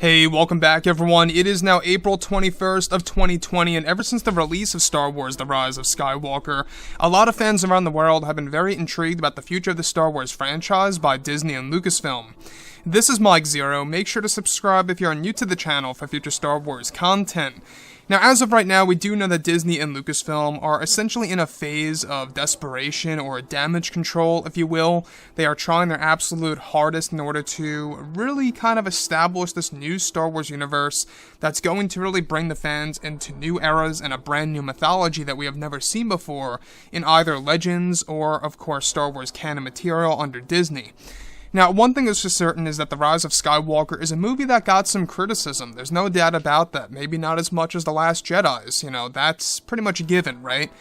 Hey, welcome back everyone. It is now April 21st of 2020, and ever since the release of Star Wars: The Rise of Skywalker, a lot of fans around the world have been very intrigued about the future of the Star Wars franchise by Disney and Lucasfilm. This is Mike Zero. Make sure to subscribe if you are new to the channel for future Star Wars content. Now, as of right now, we do know that Disney and Lucasfilm are essentially in a phase of desperation or damage control, if you will. They are trying their absolute hardest in order to really kind of establish this new Star Wars universe that's going to really bring the fans into new eras and a brand new mythology that we have never seen before in either Legends or, of course, Star Wars canon material under Disney. Now, one thing that's for certain is that The Rise of Skywalker is a movie that got some criticism. There's no doubt about that. Maybe not as much as The Last Jedi's. That's pretty much a given, right?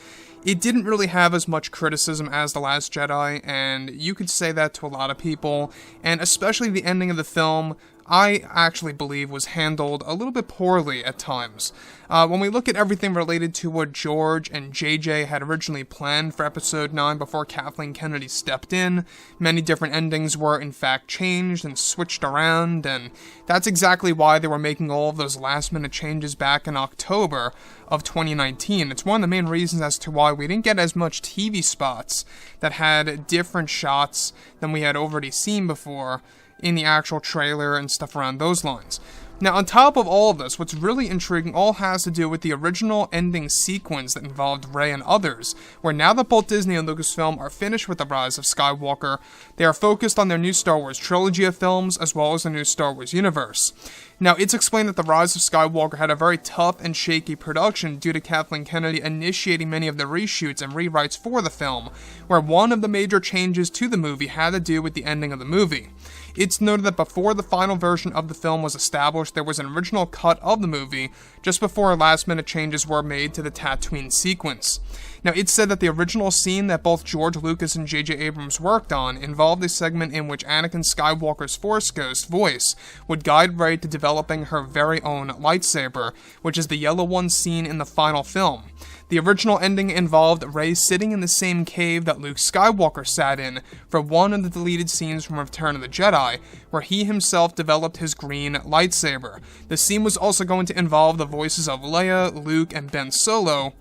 It didn't really have as much criticism as The Last Jedi, and you could say that to a lot of people, and especially the ending of the film, I actually believe was handled a little bit poorly at times. When we look at everything related to what George and JJ had originally planned for Episode 9 before Kathleen Kennedy stepped in, many different endings were in fact changed and switched around, and that's exactly why they were making all of those last-minute changes back in October of 2019. It's one of the main reasons as to why we didn't get as much TV spots that had different shots than we had already seen before in the actual trailer and stuff around those lines. Now, on top of all of this, what's really intriguing all has to do with the original ending sequence that involved Rey and others, where now that both Disney and Lucasfilm are finished with The Rise of Skywalker, they are focused on their new Star Wars trilogy of films, as well as the new Star Wars universe. Now, it's explained that The Rise of Skywalker had a very tough and shaky production due to Kathleen Kennedy initiating many of the reshoots and rewrites for the film, where one of the major changes to the movie had to do with the ending of the movie. It's noted that before the final version of the film was established, there was an original cut of the movie, just before last-minute changes were made to the Tatooine sequence. Now, it's said that the original scene that both George Lucas and J.J. Abrams worked on involved a segment in which Anakin Skywalker's Force Ghost voice would guide Rey to developing her very own lightsaber, which is the yellow one seen in the final film. The original ending involved Rey sitting in the same cave that Luke Skywalker sat in for one of the deleted scenes from Return of the Jedi, where he himself developed his green lightsaber. The scene was also going to involve the voices of Leia, Luke, and Ben Solo,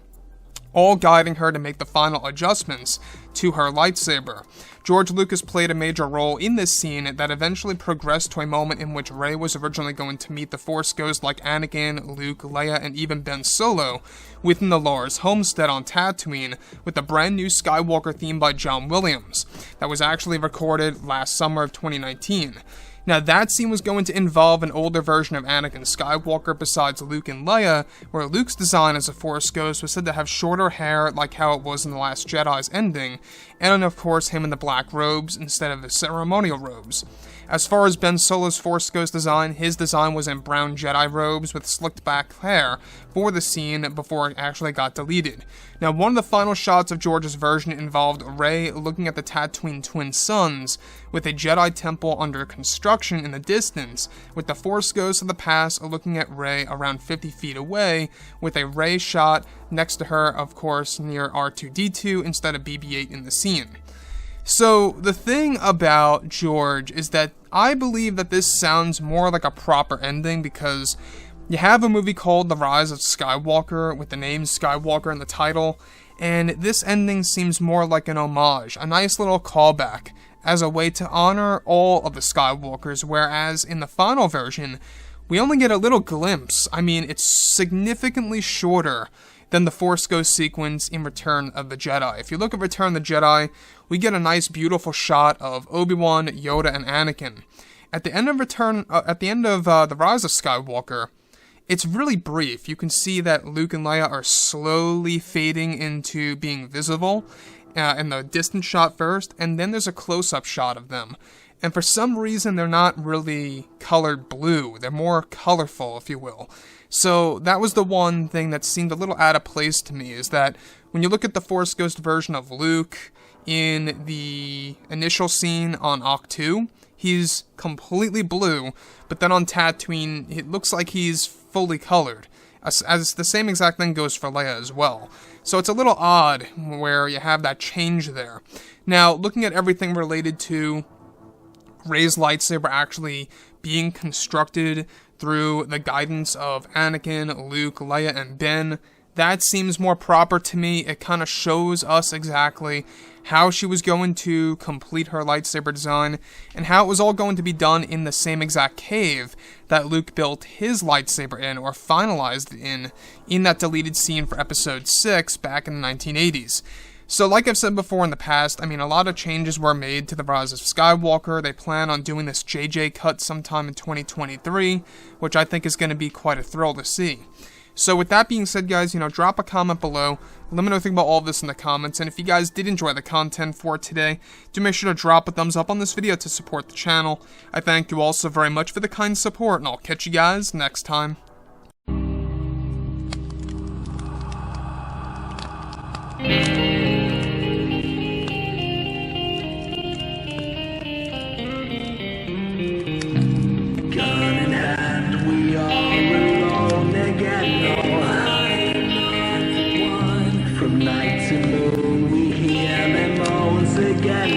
all guiding her to make the final adjustments to her lightsaber. George Lucas played a major role in this scene that eventually progressed to a moment in which Rey was originally going to meet the Force Ghosts like Anakin, Luke, Leia, and even Ben Solo within the Lars homestead on Tatooine with the brand new Skywalker theme by John Williams that was actually recorded last summer of 2019. Now, that scene was going to involve an older version of Anakin Skywalker besides Luke and Leia, where Luke's design as a Force Ghost was said to have shorter hair like how it was in The Last Jedi's ending, and of course him in the black robes instead of the ceremonial robes. As far as Ben Solo's Force Ghost design, his design was in brown Jedi robes with slicked back hair for the scene before it actually got deleted. Now, one of the final shots of George's version involved Rey looking at the Tatooine twin suns with a Jedi temple under construction in the distance, with the Force Ghost of the past looking at Rey around 50 feet away, with a Rey shot next to her, of course, near R2-D2 instead of BB-8 in the scene. So, the thing about George is that I believe that this sounds more like a proper ending because you have a movie called The Rise of Skywalker with the name Skywalker in the title, and this ending seems more like an homage, a nice little callback, as a way to honor all of the Skywalkers, whereas in the final version, we only get a little glimpse. I mean, it's significantly shorter than the Force Ghost sequence in Return of the Jedi. If you look at Return of the Jedi, we get a nice, beautiful shot of Obi-Wan, Yoda, and Anakin. At the end of The Rise of Skywalker, it's really brief. You can see that Luke and Leia are slowly fading into being visible in the distant shot first, and then there's a close-up shot of them. And for some reason, they're not really colored blue. They're more colorful, if you will. So that was the one thing that seemed a little out of place to me, is that when you look at the Force Ghost version of Luke in the initial scene on Ahch-To, he's completely blue, but then on Tatooine, it looks like he's fully colored. As the same exact thing goes for Leia as well. So it's a little odd where you have that change there. Now, looking at everything related to Rey's lightsaber actually being constructed through the guidance of Anakin, Luke, Leia, and Ben. That seems more proper to me. It kind of shows us exactly how she was going to complete her lightsaber design, and how it was all going to be done in the same exact cave that Luke built his lightsaber in, or finalized it in that deleted scene for Episode 6 back in the 1980s. So like I've said before in the past, I mean, a lot of changes were made to The Rise of Skywalker. They plan on doing this JJ cut sometime in 2023, which I think is going to be quite a thrill to see. So with that being said, guys, drop a comment below. Let me know what you think about all of this in the comments. And if you guys did enjoy the content for today, do make sure to drop a thumbs up on this video to support the channel. I thank you all so very much for the kind support, and I'll catch you guys next time. Night to moon, we hear them moans again.